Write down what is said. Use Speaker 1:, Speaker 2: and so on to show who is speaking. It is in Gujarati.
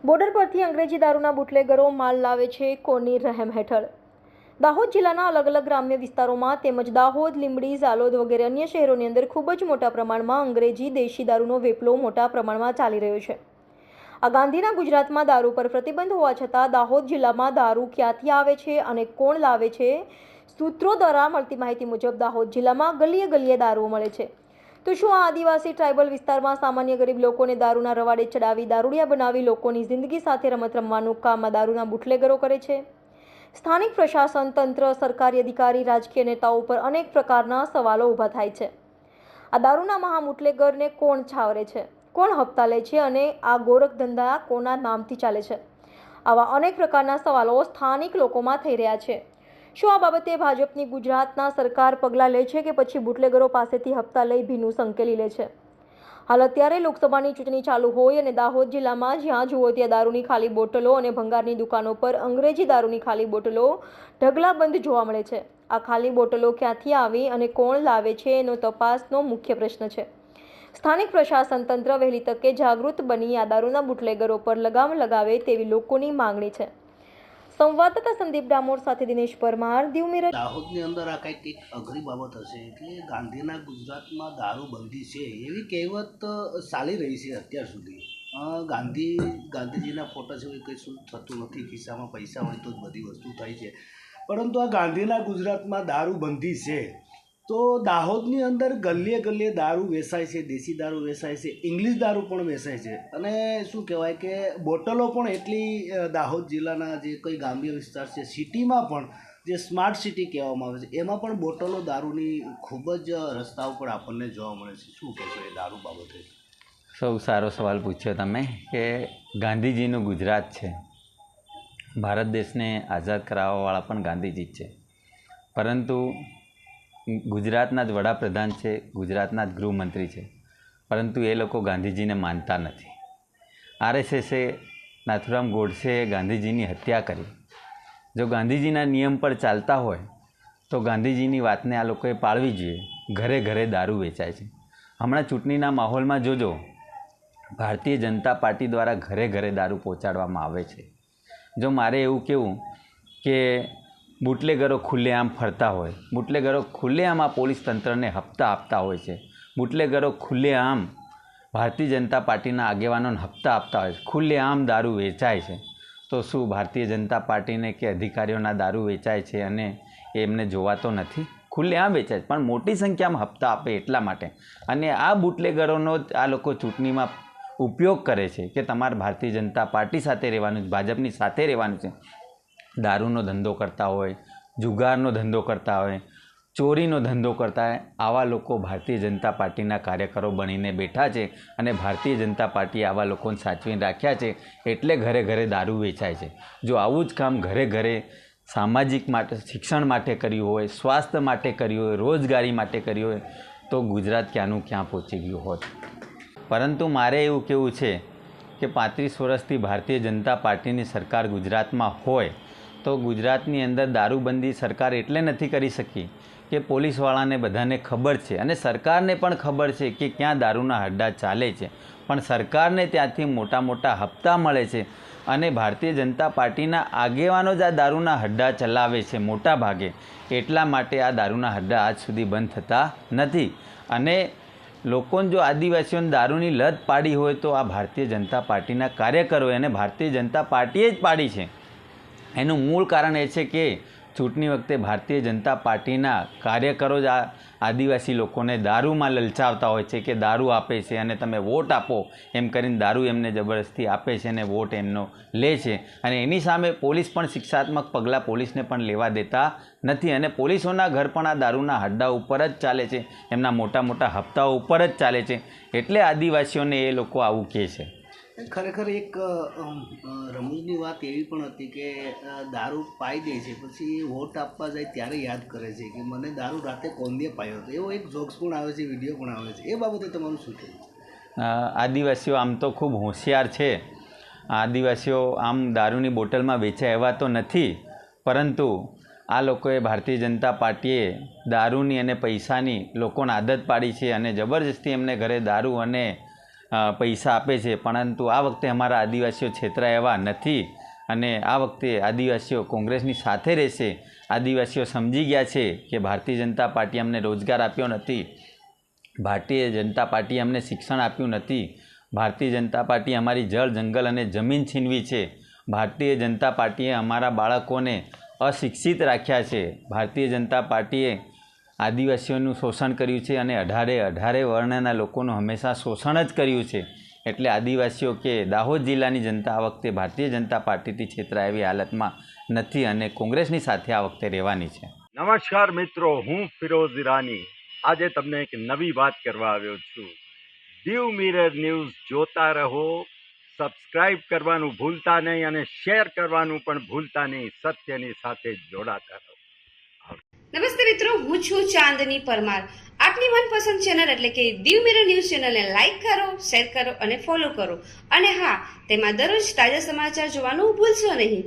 Speaker 1: બોર્ડર પરથી અંગ્રેજી દારૂના બુટલેગરો માલ લાવે છે કોની રહેમ હેઠળ? દાહોદ જિલ્લાના અલગ અલગ ગ્રામ્ય વિસ્તારોમાં તેમજ દાહોદ, લીંબડી, ઝાલોદ વગેરે અન્ય શહેરોની અંદર ખૂબ જ મોટા પ્રમાણમાં અંગ્રેજી દેશી દારૂનો વેપલો મોટા પ્રમાણમાં ચાલી રહ્યો છે. આ ગાંધીના ગુજરાતમાં દારૂ પર પ્રતિબંધ હોવા છતાં દાહોદ જિલ્લામાં દારૂ ક્યાંથી આવે છે અને કોણ લાવે છે? સૂત્રો દ્વારા મળતી માહિતી મુજબ દાહોદ જિલ્લામાં ગલીએ ગલીએ દારૂ મળે છે. તો શું આ આદિવાસી ટ્રાઇબલ વિસ્તારમાં સામાન્ય ગરીબ લોકોને દારૂના રવાડે ચડાવી દારૂડિયા બનાવી લોકોની જિંદગી સાથે રમત રમવાનું કામ આ દારૂના બુટલેગરો કરે છે? સ્થાનિક પ્રશાસન તંત્ર, સરકારી અધિકારી, રાજકીય નેતાઓ પર અનેક પ્રકારના સવાલો ઊભા થાય છે. આ દારૂના મહા બુટલેગરને કોણ છાવરે છે? કોણ હપ્તા લે છે અને આ ગોરખ ધંધા કોના નામથી ચાલે છે? આવા અનેક પ્રકારના સવાલો સ્થાનિક લોકોમાં થઈ રહ્યા છે. શું આ બાબતે ભાજપની ગુજરાતના સરકાર પગલાં લે છે કે પછી બુટલેગરો પાસેથી હપ્તા લઈ ભીનું સંકેલી લે છે? હાલ અત્યારે લોકસભાની ચૂંટણી ચાલુ હોય અને દાહોદ જિલ્લામાં જ્યાં જુઓ ત્યાં દારૂની ખાલી બોટલો અને ભંગારની દુકાનો પર અંગ્રેજી દારૂની ખાલી બોટલો ઢગલાબંધ જોવા મળે છે. આ ખાલી બોટલો ક્યાંથી આવી અને કોણ લાવે છે એનો તપાસનો મુખ્ય પ્રશ્ન છે. સ્થાનિક પ્રશાસન તંત્ર વહેલી તકે જાગૃત બની આ દારૂના બુટલેગરો પર લગામ લગાવે તેવી લોકોની માંગણી છે. સંવાદદાતા સંદીપ ડામોર સાથે દિનેશ પરમાર, દીવ મિરર.
Speaker 2: દાહોદની અંદર આ કંઈક એક અઘરી બાબત હશે એટલે ગાંધીના ગુજરાતમાં દારૂબંધી છે એવી કહેવત ચાલી રહી છે અત્યાર સુધી. ગાંધીજીના ફોટા સિવાય કંઈ શું થતું નથી. ખિસ્સામાં પૈસા હોય તો જ બધી વસ્તુ થાય છે. પરંતુ આ ગાંધીના ગુજરાતમાં દારૂબંધી છે તો દાહોદની અંદર ગલીએ ગલીએ દારૂ વેચાય છે, દેશી દારૂ વેચાય છે, ઇંગ્લિશ દારૂ પણ વેચાય છે અને શું કહેવાય કે બોટલો પણ એટલી દાહોદ જિલ્લાના જે કંઈ ગ્રામ્ય વિસ્તાર છે, સિટીમાં પણ જે સ્માર્ટ સિટી કહેવામાં આવે છે એમાં પણ બોટલો દારૂની ખૂબ જ રસ્તા ઉપર આપણને જોવા મળે છે. શું કહેશો એ દારૂ બાબતે?
Speaker 3: સૌ સારો સવાલ પૂછ્યો તમે કે ગાંધીજીનું ગુજરાત છે. ભારત દેશને આઝાદ કરાવવાવાળા પણ ગાંધીજી જ છે. પરંતુ ગુજરાતના જ વડાપ્રધાન છે, ગુજરાતના જ ગૃહમંત્રી છે, પરંતુ એ લોકો ગાંધીજીને માનતા નથી. આરએસએસે નાથુરામ ગોડસેએ ગાંધીજીની હત્યા કરી. જો ગાંધીજીના નિયમ પર ચાલતા હોય તો ગાંધીજીની વાતને આ લોકોએ પાળવી જોઈએ. ઘરે ઘરે દારૂ વેચાય છે. હમણાં ચૂંટણીના માહોલમાં જોજો, ભારતીય જનતા પાર્ટી દ્વારા ઘરે ઘરે દારૂ પહોંચાડવામાં આવે છે. જો મારે એવું કહેવું કે બુટલેગરો ખુલ્લેઆમ ફરતા હોય, બુટલેગરો ખુલ્લેઆમ આ પોલીસ તંત્રને હપ્તા આપતા હોય છે, બુટલેગરો ખુલ્લેઆમ ભારતીય જનતા પાર્ટીના આગેવાનોને હપ્તા આપતા હોય છે, ખુલ્લેઆમ દારૂ વેચાય છે, તો શું ભારતીય જનતા પાર્ટીને કે અધિકારીઓના દારૂ વેચાય છે અને એમને જોવાતો નથી? ખુલ્લેઆમ વેચાય છે, પણ મોટી સંખ્યામાં હપ્તા આપે એટલા માટે. અને આ બુટલેગરોનો આ લોકો ચૂંટણીમાં ઉપયોગ કરે છે કે તમારે ભારતીય જનતા પાર્ટી સાથે રહેવાનું છે, ભાજપની સાથે રહેવાનું છે. દારૂનો ધંધો કરતા હોય, જુગારનો ધંધો કરતા હોય, ચોરીનો ધંધો કરતા હોય, આવા લોકો ભારતીય જનતા પાર્ટીના કાર્યકરો બનીને બેઠા છે અને ભારતીય જનતા પાર્ટીએ આવા લોકોને સાચવીને રાખ્યા છે એટલે ઘરે ઘરે દારૂ વેચાય છે. જો આવું જ કામ ઘરે ઘરે સામાજિક માટે, શિક્ષણ માટે કર્યું હોય, સ્વાસ્થ્ય માટે કર્યું હોય, રોજગારી માટે કર્યું હોય તો ગુજરાત ક્યાંનું ક્યાં પહોંચી ગયું હોત. પરંતુ મારે એવું કહેવું છે કે 35 વર્ષથી ભારતીય જનતા પાર્ટીની સરકાર ગુજરાતમાં હોય તો ગુજરાતની અંદર દારૂબંધી સરકાર એટલે નથી કરી શકી કે પોલીસવાળાને બધાને ખબર છે અને સરકારને પણ ખબર છે કે ક્યાં દારૂના હડ્ડા ચાલે છે, પણ સરકારને ત્યાંથી મોટા મોટા હપ્તા મળે છે અને ભારતીય જનતા પાર્ટીના આગેવાનો જ આ દારૂના હડ્ડા ચલાવે છે મોટા ભાગે. એટલા માટે આ દારૂના હડ્ડા આજ સુધી બંધ થતા નથી. અને લોકોને જો આદિવાસીઓને દારૂની લત પાડી હોય તો આ ભારતીય જનતા પાર્ટીના કાર્યકરોએ અને ભારતીય જનતા પાર્ટીએ જ પાડી છે. એનું મૂળ કારણ એ છે કે ચૂંટણી વખતે ભારતીય જનતા પાર્ટીના કાર્યકરો જ આ આદિવાસી લોકોને દારૂમાં લલચાવતા હોય છે કે દારૂ આપે છે અને તમે વોટ આપો એમ કરીને દારૂ એમને જબરદસ્તી આપે છે અને વોટ એમનો લે છે. અને એની સામે પોલીસ પણ શિક્ષાત્મક પગલાં પોલીસને પણ લેવા દેતા નથી અને પોલીસોના ઘર પણ આ દારૂના હડ્ડા ઉપર જ ચાલે છે, એમના મોટા મોટા હપ્તાઓ ઉપર જ ચાલે છે. એટલે આદિવાસીઓને એ લોકો આવું કહે છે.
Speaker 2: ખરેખર એક રમૂજની વાત એવી પણ હતી કે દારૂ પાઈ દે છે, પછી વોટ આપવા જાય ત્યારે યાદ કરે છે કે મને દારૂ રાતે કોંદે પાયો હતો. એવો એક જોક્સ પણ આવે છે, વિડીયો પણ આવે છે. એ બાબતે તમારું શું કહેવું છે?
Speaker 3: આદિવાસીઓ આમ તો ખૂબ હોશિયાર છે. આદિવાસીઓ આમ દારૂની બોટલમાં વેચાય એવા તો નથી, પરંતુ આ લોકોએ ભારતીય જનતા પાર્ટીએ દારૂની અને પૈસાની લોકોને આદત પાડી છે અને જબરજસ્તી એમને ઘરે દારૂ અને પૈસા આપે છે, પરંતુ આ વખતે અમારા આદિવાસીઓ છેતરાય એવા નથી અને આ વખતે આદિવાસીઓ કોંગ્રેસની સાથે રહેશે. આદિવાસીઓ સમજી ગયા છે કે ભારતીય જનતા પાર્ટી અમને રોજગાર આપ્યો નથી, ભારતીય જનતા પાર્ટીએ અમને શિક્ષણ આપ્યું નથી, ભારતીય જનતા પાર્ટી અમારી જળ જંગલ અને જમીન છીનવી છે, ભારતીય જનતા પાર્ટીએ અમારા બાળકોને અશિક્ષિત રાખ્યા છે, ભારતીય જનતા પાર્ટીએ આદિવાસીઓનું શોષણ કર્યું છે અને 18 વર્ણના લોકોનું હંમેશા શોષણ જ કર્યું છે. એટલે આદિવાસીઓ કે દાહોદ જિલ્લાની જનતા આ વખતે ભારતીય જનતા પાર્ટીથી છેતરાય એવી હાલતમાં નથી અને કોંગ્રેસની સાથે આ વખતે રહેવાની છે.
Speaker 4: નમસ્કાર મિત્રો, હું ફિરોઝ ઈરાની આજે તમને એક નવી વાત કરવા આવ્યો છું. દીવ મિરર ન્યૂઝ જોતા રહો, સબસ્ક્રાઇબ કરવાનું ભૂલતા નહીં અને શેર કરવાનું પણ ભૂલતા નહીં. સત્યની સાથે જોડાતા રહો.
Speaker 5: નમસ્તે મિત્રો, હું છું ચાંદની પરમાર. આપની મનપસંદ ચેનલ એટલે કે દીવ મિરર ન્યૂઝ ચેનલને લાઈક કરો, શેર કરો અને ફોલો કરો. અને હા, તેમાં દરરોજ તાજા સમાચાર જોવાનું ભૂલશો નહીં.